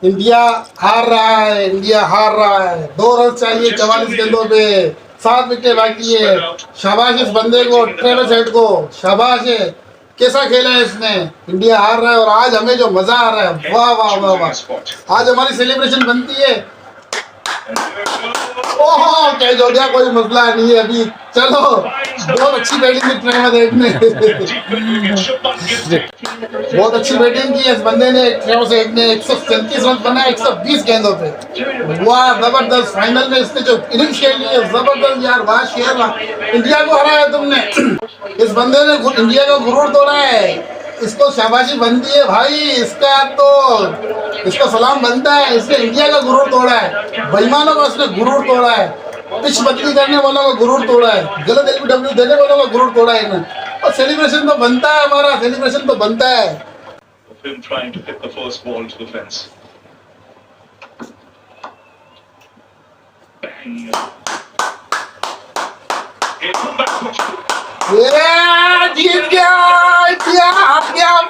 India हार रहा है, इंडिया हार रहा है। 2 रन चाहिए 44 गेंदों पे, 7 विकेट बाकी है। शाबाश इस बंदे को, ट्रेविस हेड को, शाबाश है। कैसा खेला है इसने। इंडिया हार रहा है और आज हमें जो मजा आ रहा है, वाह वाह वाह वाह। आज हमारी सेलिब्रेशन बनती है। ओहो कैच हो गया, कोई मसला नहीं है अभी। चलो बहुत अच्छी बैटिंग की ट्रेविस हेड ने बहुत अच्छी बैटिंग की इस बंदे ने। ट्रेविस हेड ने 137 रन बनाए 120 गेंदों पे। वाह जबरदस्त। फाइनल में इसने जो इनिंग्स खेली है जबरदस्त यार, वाह शेर। इंडिया को हराया तुमने। इस बंदे ने इंडिया का गुरूर तोड़ा है। इसको शाबाशी बनती है भाई, इसका तो इसको सलाम बनता है। इसने इंडिया का गुरूर तोड़ा है, बेईमानों का उसने गुरूर तोड़ा है, पिच बदली करने वालों का गुरूर तोड़ा है, गलत एलबीडब्ल्यू देने वालों का गुरूर तोड़ा है इन्हें। और सेलिब्रेशन तो बनता है, हमारा सेलिब्रेशन तो बनता है। जीत गया इंडिया,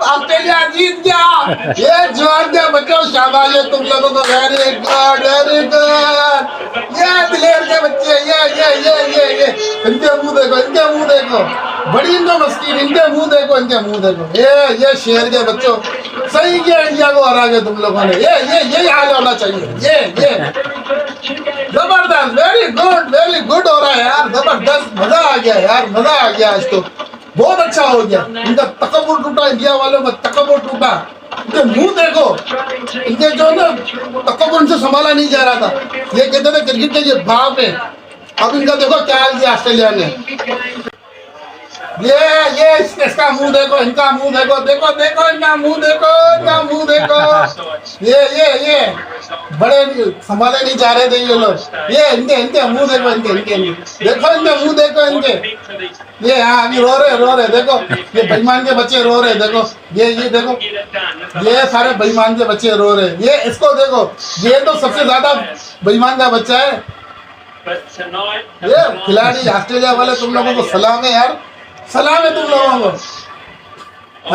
ऑस्ट्रेलिया जीत गया। ये जोर दे बच्चों, शाबाश है तुम लोगों को। Very good very good. ये दिलेर के बच्चे, ये इनके मुंह देखो, इनके मुंह देखो, बड़ी इनको मस्ती, इनके मुंह देखो, इनके मुंह देखो। ये शेर के बच्चों, सही किया इंडिया को हरा के तुम लोगों ने। ये हाल होना चाहिए। ये जबरदस्त, वेरी गुड हो रहा है यार, जबरदस्त। मजा आ गया यार, मजा आ गया आज तो, बहुत अच्छा हो गया। इनका तकब्बुर टूटा, इंडिया वालों का तकब्बुर टूटा। इनके मुंह देखो, इनके जो ना तकब्बुर उनसे संभाला नहीं जा रहा था। ये कहते थे क्रिकेट के ये बाप है। अब इनका देखो क्या हाल किया ऑस्ट्रेलिया ने। ये इसका मुंह देखो, इनका मुंह देखो, देखो इनका मुंह देखो, इनका मुंह देखो। ये बड़े संभाले नहीं जा रहे थे ये लोग। ये इनके मुंह देखो, इनके देखो, इनके मुंह देखो इनके। ये हाँ अभी रो रहे देखो, ये बेईमान के बच्चे रो रहे देखो। ये देखो, ये सारे बेईमान के बच्चे रो रहे। ये इसको देखो, ये तो सबसे ज्यादा बेईमान का बच्चा है। ये खिलाड़ी ऑस्ट्रेलिया वाले, तुम लोगों को सलाम है यार, सलाम है तुम लोगों को।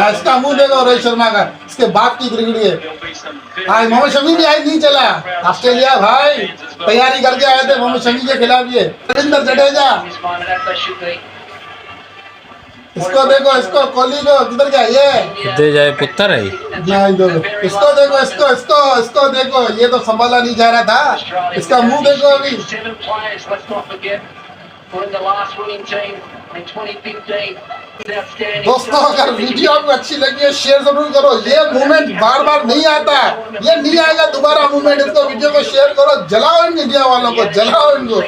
इसका मुंह देखो रोहित शर्मा का, इसके बाप की क्रिकेट है। आज मोहम्मद शमी भी आज नहीं चला। ऑस्ट्रेलिया भाई तैयारी करके आए थे मोहम्मद शमी के खिलाफ। ये रविंद्र जडेजा, इसको देखो, इसको कोहली को, किधर गया ये दे जाए पुत्र है। इसको देखो, इसको देखो, ये तो संभाला नहीं जा रहा था। इसका मुंह देखो अभी। दोस्तों अगर वीडियो आपको अच्छी लगी है शेयर जरूर करो। ये मूवमेंट बार बार नहीं आता, ये नहीं आएगा दोबारा मूवमेंट। इसको वीडियो को शेयर करो, जलाओ इन इंडिया वालों को, जलाओ इनको।